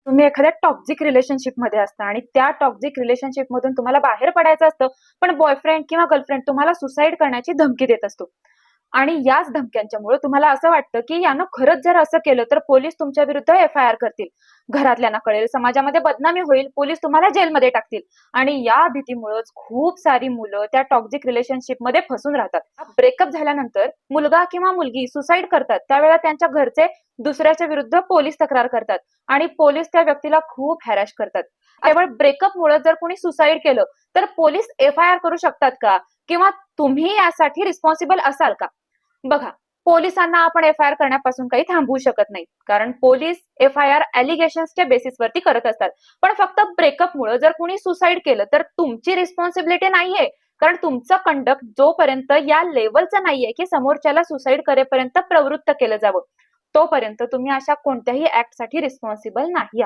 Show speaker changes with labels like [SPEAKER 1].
[SPEAKER 1] तुम्ही एखाद्या toxic relationship मध्ये असता आणि त्या टॉक्सिक रिलेशनशिप मधून तुम्हाला बाहेर पडायचं असतं, पण बॉयफ्रेंड किंवा गर्लफ्रेंड तुम्हाला सुसाईड करण्याची धमकी देत असतो. आणि याच धमक्यांच्यामुळे तुम्हाला असं वाटतं, की यानं खरंच जर असं केलं तर पोलीस तुमच्या विरुद्ध एफ-आय-आर करतील. घरातल्यांना कळेल, समाजामध्ये बदनामी होईल, पोलीस तुम्हाला जेलमध्ये टाकतील. आणि या भीतीमुळेच खूप सारी मुलं त्या टॉक्सिक रिलेशनशिपमध्ये फसून राहतात. ब्रेकअप झाल्यानंतर मुलगा किंवा मुलगी सुसाईड करतात, त्यावेळेला त्यांच्या घरचे दुसऱ्याच्या विरुद्ध पोलीस तक्रार करतात आणि पोलीस त्या व्यक्तीला खूप हॅरॅश करतात. केवळ ब्रेकअपमुळे जर कोणी सुसाईड केलं, तर पोलीस एफ-आय-आर करू शकतात का? किंवा तुम्ही यासाठी रिस्पॉन्सिबल असाल का? बघा, पोलिसांना आपण एफ-आय-आर करण्यापासून काही थांबवू शकत नाही. कारण पोलीस एफ-आय-आर अलिगेशन्सच्या बेसिसवरती करत असतात. पण फक्त ब्रेकअपमुळे जर कोणी सुसाईड केलं, तर तुमची रिस्पॉन्सिबिलिटी नाहीये. कारण तुमचं कंडक्ट जोपर्यंत या लेवलचं नाहीये, की समोरच्याला सुसाईड करेपर्यंत प्रवृत्त केलं जावं, तोपर्यंत तुम्ही अशा कोणत्याही ऍक्टसाठी रिस्पॉन्सिबल नाही आहात.